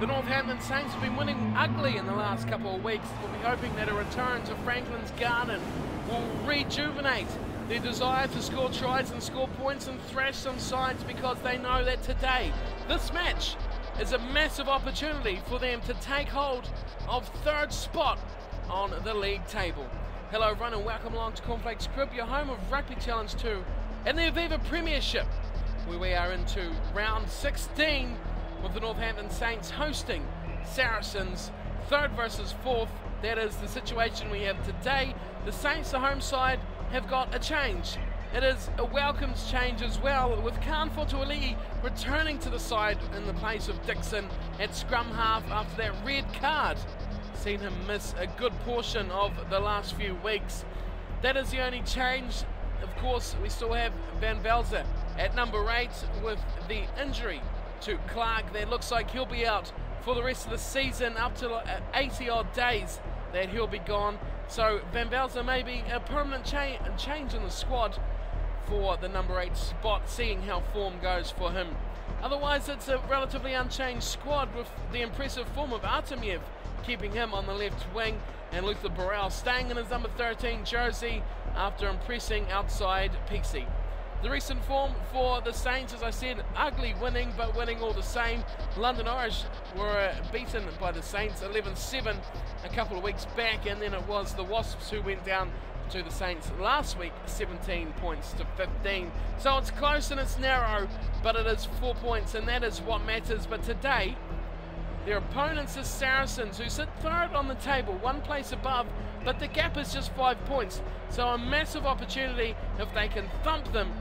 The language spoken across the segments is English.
The Northampton Saints have been winning ugly in the last couple of weeks. We'll be hoping that a return to Franklin's Garden will rejuvenate their desire to score tries and score points and thrash some sides, because they know that today, this match, is a massive opportunity for them to take hold of third spot on the league table. Hello everyone and welcome along to Cornflakes Crib, your home of Rugby Challenge 2 and the Aviva Premiership, where we are into round 16 with the Northampton Saints hosting Saracens, third versus fourth. That is the situation we have today. The Saints, the home side, have got a change. It is a welcomed change as well, with Khan Fotuali'i returning to the side in the place of Dixon at scrum half after that red card. Seen him miss a good portion of the last few weeks. That is the only change. Of course, we still have Van Velze at number 8 with the injury to Clark. That looks like he'll be out for the rest of the season, up to 80 odd days that he'll be gone. So Van Velze may be a permanent change in the squad for the number 8 spot, seeing how form goes for him. Otherwise, it's a relatively unchanged squad, with the impressive form of Artemiev keeping him on the left wing, and Luther Burrell staying in his number 13 jersey after impressing outside PC. The recent form for the Saints, as I said, ugly winning, but winning all the same. London Irish were beaten by the Saints 11-7 a couple of weeks back, and then it was the Wasps who went down to the Saints last week, 17 points to 15. So it's close and it's narrow, but it is 4 points, and that is what matters. But today, their opponents are Saracens, who sit third on the table, one place above, but the gap is just 5 points. So a massive opportunity, if they can thump them,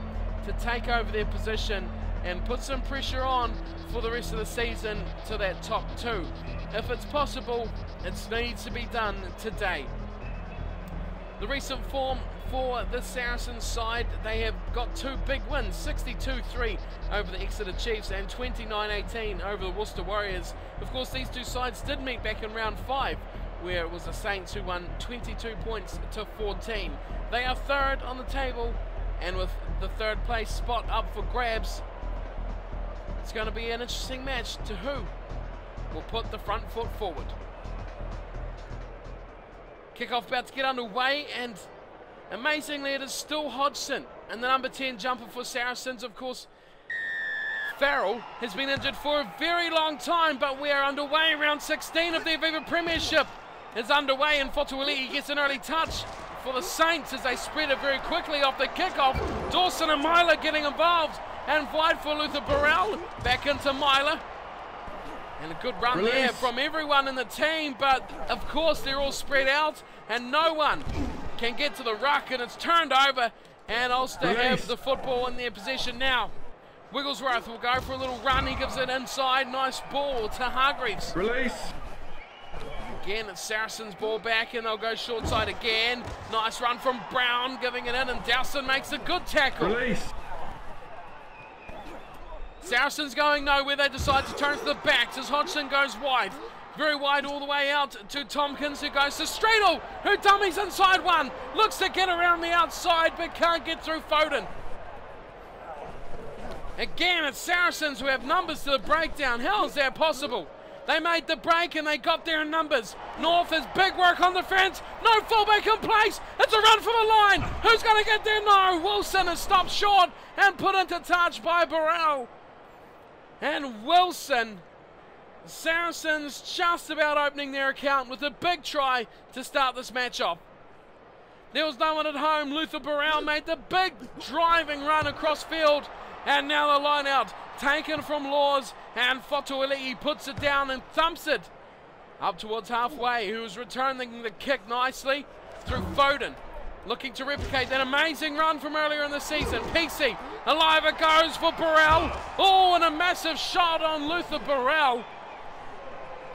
to take over their position and put some pressure on for the rest of the season to that top 2. If it's possible, it needs to be done today. The recent form for the Saracens side, they have got 2 big wins, 62-3 over the Exeter Chiefs and 29-18 over the Worcester Warriors. Of course, these two sides did meet back in round 5, where it was the Saints who won 22 points to 14. They are third on the table, and with the third place spot up for grabs, it's going to be an interesting match to who will put the front foot forward. Kickoff about to get underway, and amazingly it is still Hodgson and the number 10 jumper for Saracens. Of course, Farrell has been injured for a very long time, but we are underway. Round 16 of the Aviva Premiership is underway, and Fotuali'i gets an early touch for the Saints as they spread it very quickly off the kickoff. Dawson and Myler getting involved, and wide for Luther Burrell, back into Myler. And a good run there from everyone in the team, but of course they're all spread out and no one can get to the ruck, and it's turned over, and Ulster have the football in their possession now. Wigglesworth will go for a little run, he gives it inside, nice ball to Hargreaves. Again, it's Saracens ball back, and they'll go short side again. Nice run from Brown, giving it in, and Dowson makes a good tackle. Saracens going nowhere, they decide to turn to the backs as Hodgson goes wide. Very wide all the way out to Tompkins, who goes to Streetle, who dummies inside one. Looks to get around the outside, but can't get through Foden. Again, it's Saracens who have numbers to the breakdown. How is that possible? They made the break and they got there in numbers. North has big work on defence. No fullback in place. It's a run from the line. Who's going to get there? No. Wilson is stopped short and put into touch by Burrell. And Wilson, Saracens just about opening their account with a big try to start this match off. There was no one at home. Luther Burrell made the big driving run across field, and now the line out taken from Laws, and Fotuali'i puts it down and thumps it up towards halfway, who's returning the kick nicely through Foden, looking to replicate that amazing run from earlier in the season. PC, alive it goes for Burrell. Oh, and a massive shot on Luther Burrell.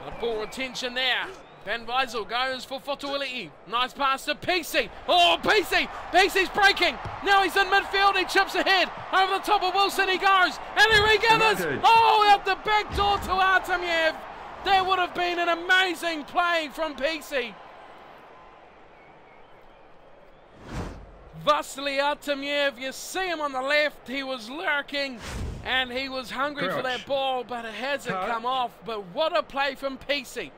But ball retention there. Van Weisel goes for Fotuali'i. Nice pass to PC. Oh, PC's breaking. Now he's in midfield. He chips ahead. Over the top of Wilson he goes. And he regathers. Oh, out the back door to Artemiev. That would have been an amazing play from PC. Vasily Artemiev, you see him on the left. He was lurking And he was hungry for that ball, but it hasn't come off. But what a play from PC.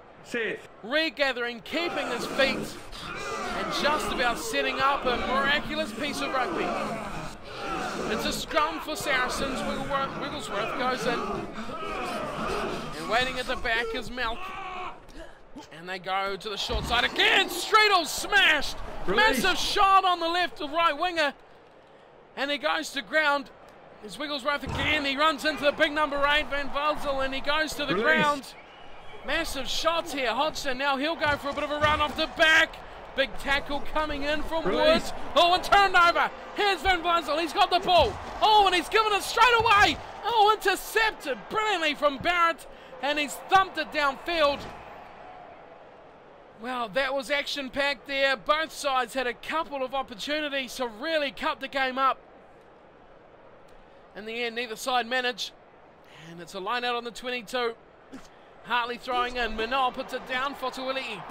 Regathering, keeping his feet, and just about setting up a miraculous piece of rugby. It's a scrum for Saracens. Wigglesworth goes in. And waiting at the back is Malk. And they go to the short side again. Streetle smashed. Massive shot on the left of right winger. And he goes to ground. It's Wigglesworth again. He runs into the big number 8, Van Valzel, and he goes to the ground. Massive shots here. Hodgson, now he'll go for a bit of a run off the back. Big tackle coming in from Woods. Oh, and turned over. Here's Van Valzel. He's got the ball. Oh, and he's given it straight away. Oh, intercepted brilliantly from Barrett, and he's thumped it downfield. Well, that was action-packed there. Both sides had a couple of opportunities to really cut the game up. In the end, neither side managed. And it's a line out on the 22. Hartley throwing in. Manoa puts it down. Fotuali'i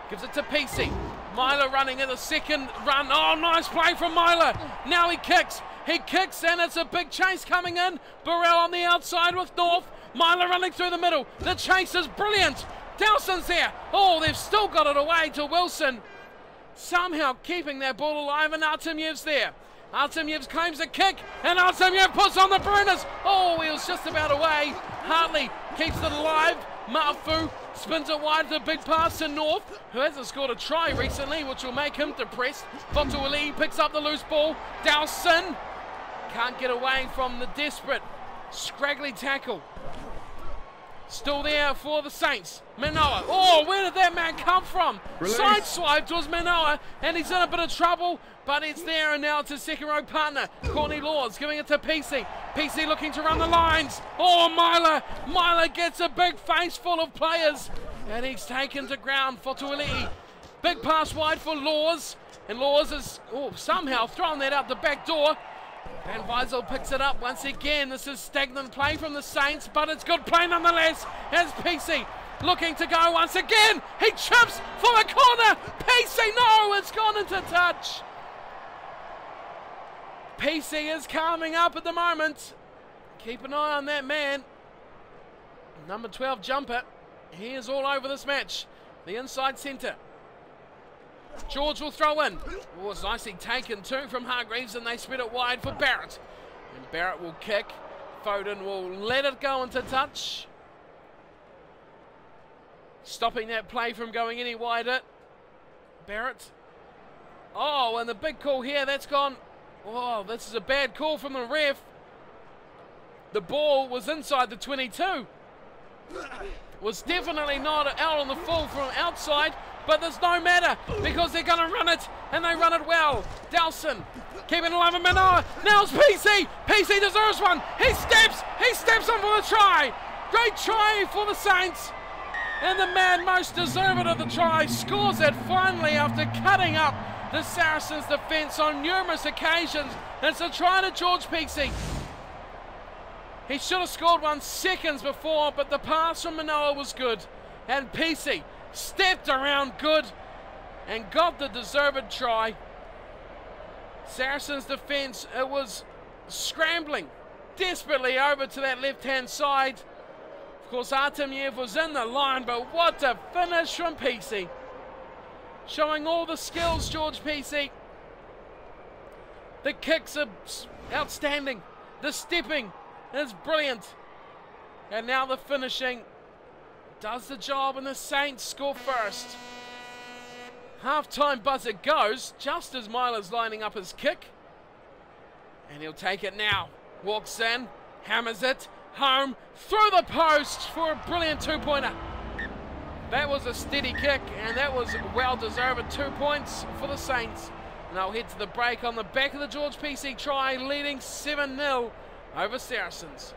gives it to PC. Myler running in the second run. Oh, nice play from Myler. Now he kicks. He kicks, and it's a big chase coming in. Burrell on the outside with North. Myler running through the middle. The chase is brilliant. Dowson's there. Oh, they've still got it away to Wilson. Somehow keeping that ball alive, and Artemyev's there. Artemyev claims a kick, and Artemyev puts on the burners. Oh, he was just about away. Hartley keeps it alive. Mafu spins it wide to the big pass to North, who hasn't scored a try recently, which will make him depressed. Fotuali'i picks up the loose ball. Dowson can't get away from the desperate, scraggly tackle. Still there for the Saints. Manoa. Oh, where did that man come from? Sideswiped was Manoa, and he's in a bit of trouble, but it's there, and now it's his second row partner, Courtney Laws, giving it to PC. PC looking to run the lines. Oh, Myler. Myler gets a big face full of players, and he's taken to ground for Tuali'i. Big pass wide for Laws, and Laws has somehow thrown that out the back door. Van Weisel picks it up once again. This is stagnant play from the Saints, but it's good play nonetheless. As PC looking to go once again. He chips for the corner. PC, no, it's gone into touch. PC is calming up at the moment. Keep an eye on that man. Number 12 jumper. He is all over this match. The inside centre. George will throw in. Oh, it's nicely taken too from Hargreaves, and they spread it wide for Barrett. And Barrett will kick. Foden will let it go into touch. Stopping that play from going any wider. Barrett. Oh, and the big call here, that's gone. Oh, this is a bad call from the ref. The ball was inside the 22. Was definitely not out on the full from outside, but there's no matter because they're going to run it, and they run it well. Dowson keeping it alive in Manoa. Now it's PC. PC deserves one. He steps in for the try. Great try for the Saints. And the man most deserving of the try scores it finally after cutting up the Saracens' defence on numerous occasions. It's a try to George PC. He should have scored 1 seconds before, but the pass from Manoa was good. And PC stepped around good and got the deserved try. Saracens' defence, it was scrambling desperately over to that left-hand side. Of course, Artemyev was in the line, but what a finish from PC. Showing all the skills, George PC. The kicks are outstanding. The stepping is brilliant. And now the finishing does the job, and the Saints score first. Half-time buzzer goes just as Myler's lining up his kick. And he'll take it now. Walks in, hammers it, home, through the post for a brilliant 2-pointer. That was a steady kick, and that was well-deserved 2 points for the Saints. And they'll head to the break on the back of the George PC try, leading 7-0 over Saracens.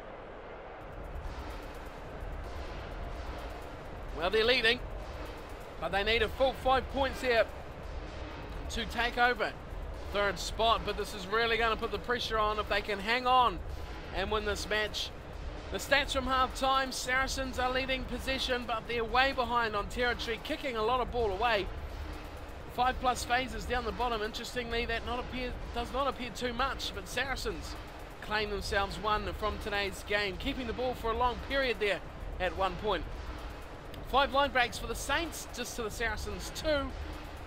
Well, they're leading, but they need a full 5 points here to take over third spot. But this is really going to put the pressure on if they can hang on and win this match. The stats from half-time, Saracens are leading possession, but they're way behind on territory, kicking a lot of ball away. 5+ phases down the bottom. Interestingly, that does not appear too much, but Saracens claim themselves one from today's game, keeping the ball for a long period there at one point. 5 line breaks for the Saints, just to the Saracens 2,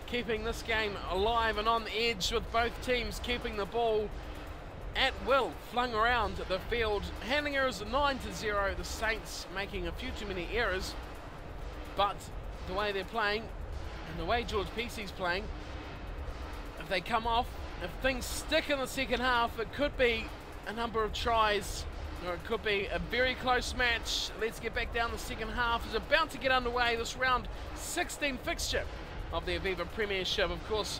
keeping this game alive and on the edge, with both teams keeping the ball at will, flung around the field. Handling errors 9-0, the Saints making a few too many errors, but the way they're playing and the way George Pesey's playing, if they come off, if things stick in the second half, it could be a number of tries, or it could be a very close match. Let's get back down. The second half is about to get underway, this round 16 fixture of the Aviva Premiership. Of course,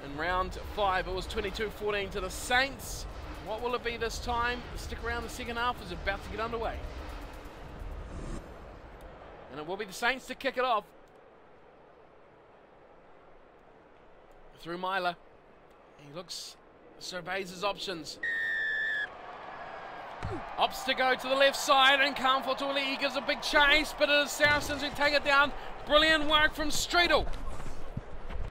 in round 5 it was 22-14 to the Saints. What will it be this time? Stick around, the second half is about to get underway. And it will be the Saints to kick it off. Through Myler. He looks, surveys his options. Opts to go to the left side, and comfortably he gives a big chase, but it is Saracens who take it down. Brilliant work from Streetle.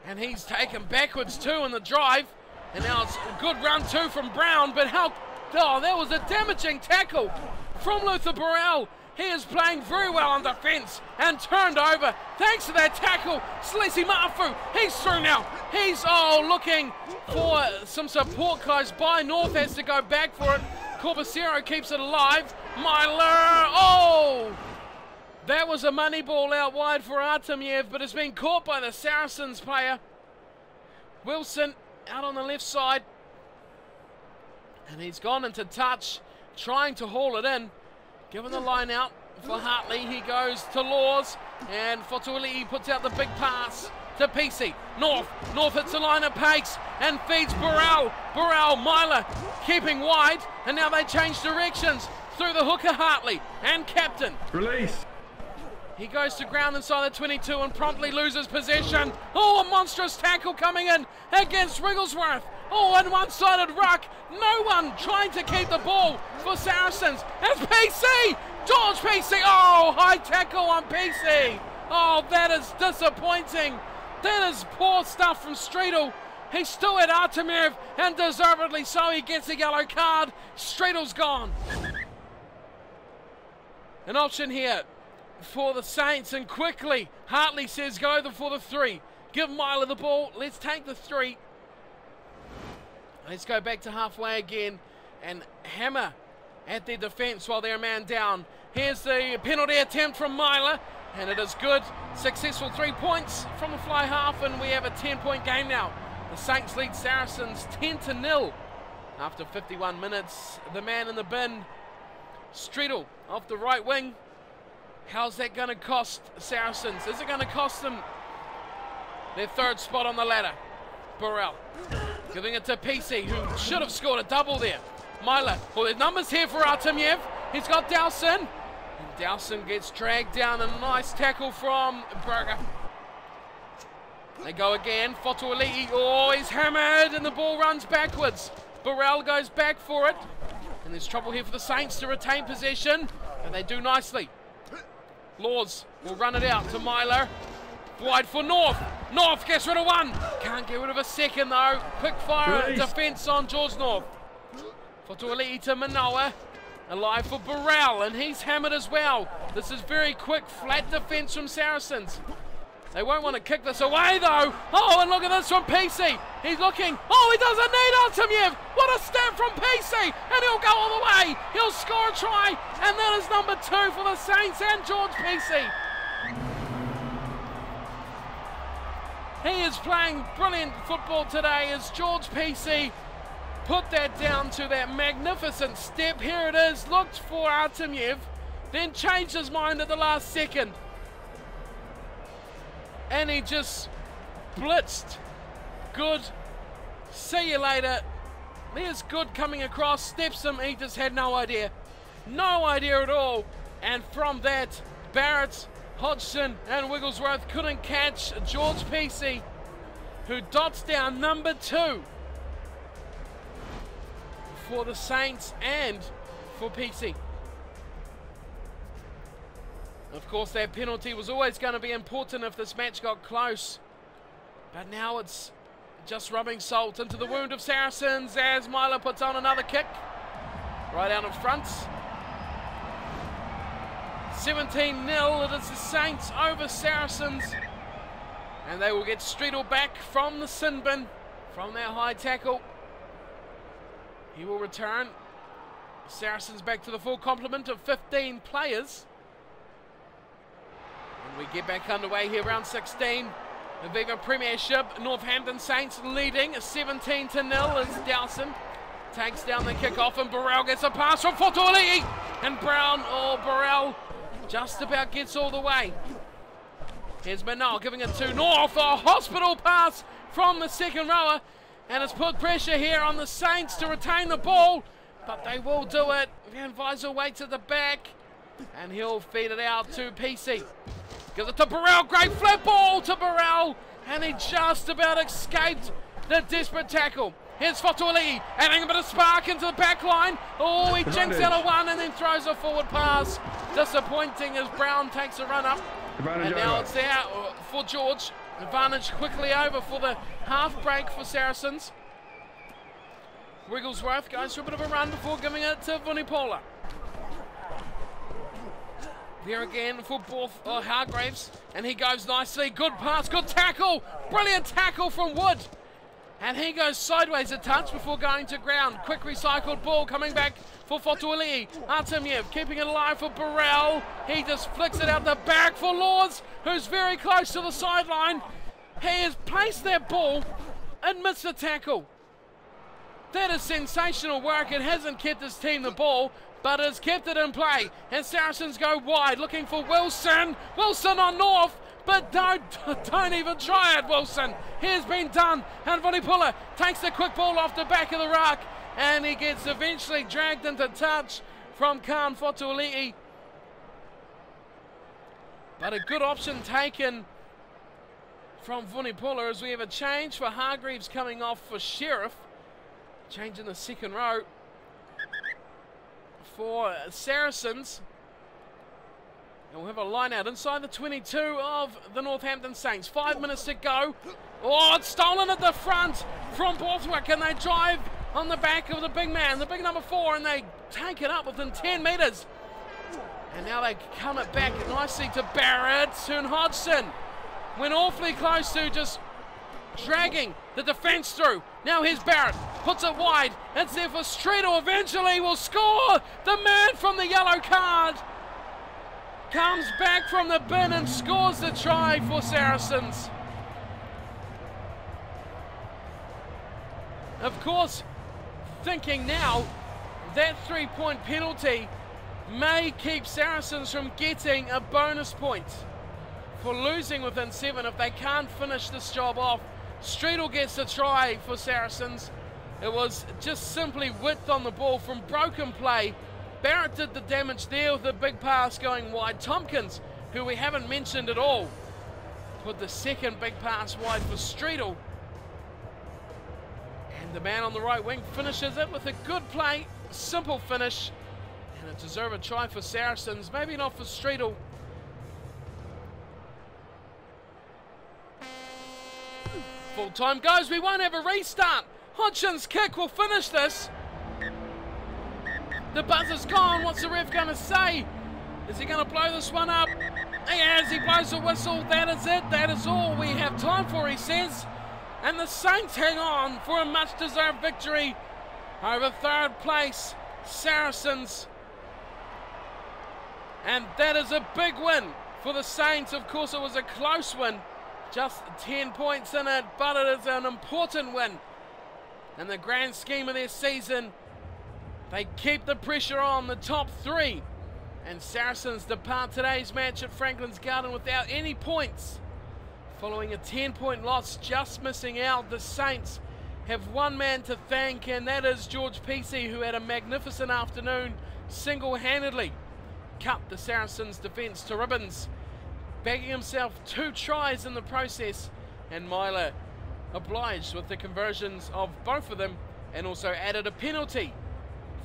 And he's taken backwards too in the drive. And now it's a good run too from Brown, but how, oh, that was a damaging tackle from Luther Burrell. He is playing very well on defence and turned over thanks to that tackle. Slesi Mafu, he's through now. He's, looking for some support close by. North has to go back for it. Corbacero keeps it alive. Myler, that was a money ball out wide for Artemiev, but it's been caught by the Saracens player. Wilson out on the left side. And he's gone into touch, trying to haul it in. Given the line out for Hartley, he goes to Laws, and Fotuali'i puts out the big pass to Pesey. North hits the line at pace and feeds Burrell. Myler keeping wide, and now they change directions through the hooker Hartley and captain. Release. He goes to ground inside the 22 and promptly loses possession. A monstrous tackle coming in against Wigglesworth. An one-sided ruck. No one trying to keep the ball for Saracens. It's PC! George PC! High tackle on PC! That is disappointing. That is poor stuff from Streetle. He's still at Artemiev, and deservedly so. He gets a yellow card. Streetle's gone. An option here for the Saints, and quickly Hartley says go for the 3. Give Myler the ball. Let's take the 3. Let's go back to halfway again and hammer at their defence while they're a man down. Here's the penalty attempt from Myler, and it is good. Successful 3 points from the fly half, and we have a 10-point game now. The Saints lead Saracens 10-0 after 51 minutes. The man in the bin, Streetle, off the right wing. How's that going to cost Saracens? Is it going to cost them their 3rd spot on the ladder? Burrell giving it to PC, who should have scored a double there. Myler, there's numbers here for Artemiev. He's got Dowson, and Dowson gets dragged down. A nice tackle from Berger. They go again. Fotuali'i, he's hammered, and the ball runs backwards. Burrell goes back for it, and there's trouble here for the Saints to retain possession, and they do nicely. Laws will run it out to Myler. Wide for North. North gets rid of 1. Can't get rid of a 2nd though. Quick fire defence on George North. Fotuali'i to Manoa. Alive for Burrell, and he's hammered as well. This is very quick, flat defence from Saracens. They won't want to kick this away though. And look at this from PC. He's looking. He doesn't need Artemiev. What a stab from PC, and he'll go all the way. He'll score a try, and that is number 2 for the Saints and George PC. He is playing brilliant football today as George PC put that down to that magnificent step. Here it is. Looked for Artemiev, then changed his mind at the last second. And he just blitzed. Good. See you later. There's Good coming across, steps him. He just had no idea. No idea at all. And from that, Barrett, Hodgson and Wigglesworth couldn't catch George PC, who dots down number 2 for the Saints and for PC. Of course, that penalty was always going to be important if this match got close. But now it's just rubbing salt into the wound of Saracens as Myler puts on another kick. right out in front. 17-0, it is the Saints over Saracens. And they will get Streetle back from the sin bin, from their high tackle. He will return. Saracens back to the full complement of 15 players. And we get back underway here, round 16. Aviva Premiership, Northampton Saints leading 17-0 as Dowson takes down the kick-off, and Burrell gets a pass from Fortuoli. And Burrell just about gets all the way. Here's Manal giving it to North, a hospital pass from the second rower, and it's put pressure here on the Saints to retain the ball, but they will do it. Van Weisel waits at the back, and he'll feed it out to PC. Gives it to Burrell, great flat ball to Burrell, and he just about escaped the desperate tackle. Here's Fortuoli, adding a bit of spark into the back line. Oh, he jinks out of one and then throws a forward pass. Disappointing as Brown takes a run up. And now it's there for George. Advantage quickly over for the half break for Saracens. Wigglesworth goes for a bit of a run before giving it to Vunipola. There again for Hargraves, and he goes nicely. Good pass, good tackle. Brilliant tackle from Wood. And he goes sideways a touch before going to ground. Quick recycled ball coming back for Fortuoli. Artemiev keeping it alive for Burrell. He just flicks it out the back for Laws, who's very close to the sideline. He has placed that ball and missed the tackle. That is sensational work. It hasn't kept his team the ball, but has kept it in play. And Saracens go wide, looking for Wilson. Wilson on North, but don't even try it, Wilson. Here's been done, and Vunipola takes the quick ball off the back of the ruck, and he gets eventually dragged into touch from Khan Fortuoli. But a good option taken from Vunipola as we have a change for Hargreaves coming off for Sheriff. Change in the second row for Saracens. And we'll have a line out inside the 22 of the Northampton Saints. 5 minutes to go. Oh, it's stolen at the front from Borthwick, and they drive on the back of the big man, the big number 4, and they take it up within 10 metres. And now they come it back nicely to Barrett. Soon Hodgson went awfully close to just dragging the defence through. Now here's Barrett, puts it wide. It's there for Streetle, eventually will score. The man from the yellow card comes back from the bin and scores the try for Saracens. Of course, thinking now that 3-point penalty may keep Saracens from getting a bonus point for losing within 7 if they can't finish this job off. Streetle gets the try for Saracens. It was just simply width on the ball from broken play. Barrett did the damage there with the big pass going wide. Tompkins, who we haven't mentioned at all, put the second big pass wide for Streetle. And the man on the right wing finishes it with a good play, simple finish, and a deserved try for Saracens, maybe not for Streetle. Full time goes, we won't have a restart. Hodgson's kick will finish this. The buzzer's gone. What's the ref going to say? Is he going to blow this one up? As he blows the whistle, that is it. That is all we have time for, he says. And the Saints hang on for a much-deserved victory over third place, Saracens. And that is a big win for the Saints. Of course, it was a close win. Just 10 points in it, but it is an important win. In the grand scheme of their season, they keep the pressure on the top 3. And Saracens depart today's match at Franklin's Garden without any points. Following a 10-point loss, just missing out, the Saints have one man to thank, and that is George PC, who had a magnificent afternoon, single-handedly cut the Saracens' defence to ribbons, bagging himself 2 tries in the process, and Myler obliged with the conversions of both of them, and also added a penalty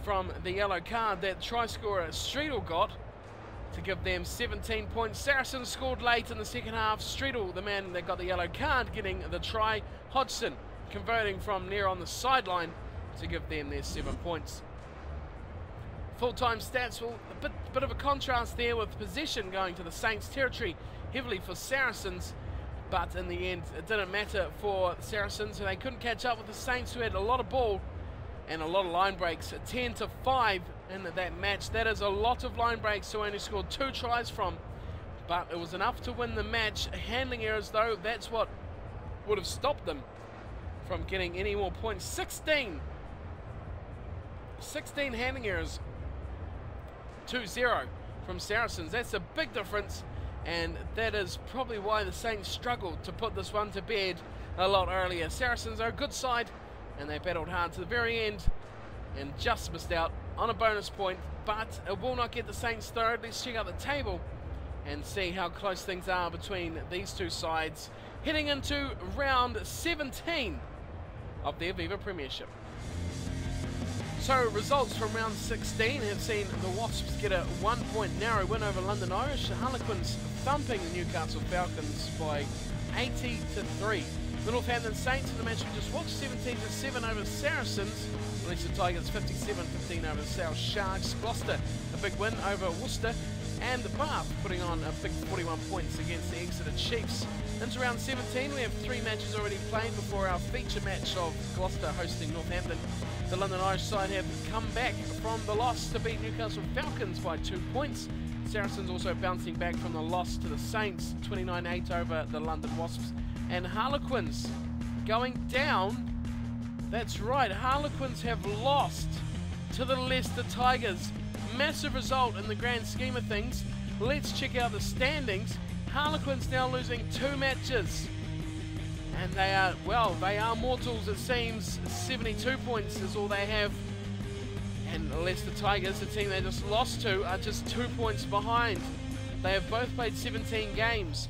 from the yellow card that try scorer Streetle got to give them 17 points. Saracens scored late in the second half. Streetle, the man that got the yellow card, getting the try. Hodgson converting from near on the sideline to give them their 7 points. Full-time stats, well, a bit of a contrast there with possession going to the Saints territory, heavily for Saracens. But in the end, it didn't matter for the Saracens, and they couldn't catch up with the Saints, who had a lot of ball and a lot of line breaks. 10-5 in that match. That is a lot of line breaks, who only scored 2 tries from. But it was enough to win the match. Handling errors, though, that's what would have stopped them from getting any more points. 16 handling errors. 2-0 from Saracens. That's a big difference. And that is probably why the Saints struggled to put this one to bed a lot earlier. Saracens are a good side, and they battled hard to the very end and just missed out on a bonus point, but it will not get the Saints third. Let's check out the table and see how close things are between these two sides heading into round 17 of the Aviva Premiership. So results from round 16 have seen the Wasps get a 1-point narrow win over London Irish. The Harlequins thumping the Newcastle Falcons by 80-3. The Northampton Saints in the match we just watched, 17-7 over Saracens. Leicester Tigers 57-15 over the South Sharks. Gloucester a big win over Worcester. And the Bath putting on a big 41 points against the Exeter Chiefs. Into round 17, we have 3 matches already played before our feature match of Gloucester hosting Northampton. The London Irish side have come back from the loss to beat Newcastle Falcons by 2 points. Saracens also bouncing back from the loss to the Saints, 29-8 over the London Wasps. And Harlequins going down. That's right, Harlequins have lost to the Leicester Tigers. Massive result in the grand scheme of things. Let's check out the standings. Harlequins now losing 2 matches. And they are, well, they are mortals it seems. 72 points is all they have. And Leicester Tigers, the team they just lost to, are just 2 points behind. They have both played 17 games.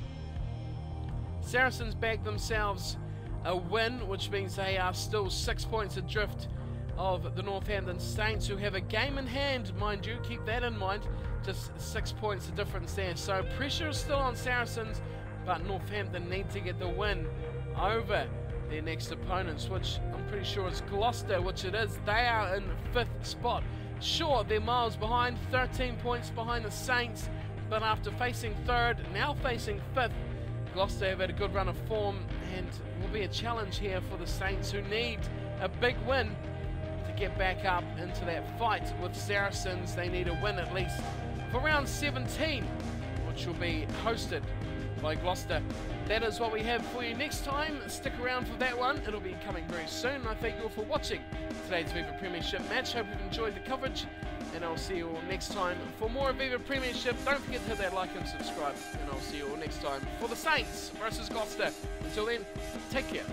Saracens bagged themselves a win, which means they are still 6 points adrift of the Northampton Saints, who have a game in hand, mind you, keep that in mind. Just 6 points of difference there. So pressure is still on Saracens, but Northampton need to get the win over their next opponents, which I'm pretty sure is Gloucester, which it is. They are in 5th spot. Sure, they're miles behind, 13 points behind the Saints, but after facing 3rd, now facing 5th, Gloucester have had a good run of form and will be a challenge here for the Saints, who need a big win to get back up into that fight with Saracens. They need a win at least for round 17, which will be hosted by Gloucester. That is what we have for you next time. Stick around for that one. It'll be coming very soon. I thank you all for watching today's Aviva Premiership match. Hope you've enjoyed the coverage, and I'll see you all next time for more Aviva Premiership. Don't forget to hit that like and subscribe, and I'll see you all next time for the Saints versus Gloucester. Until then, take care.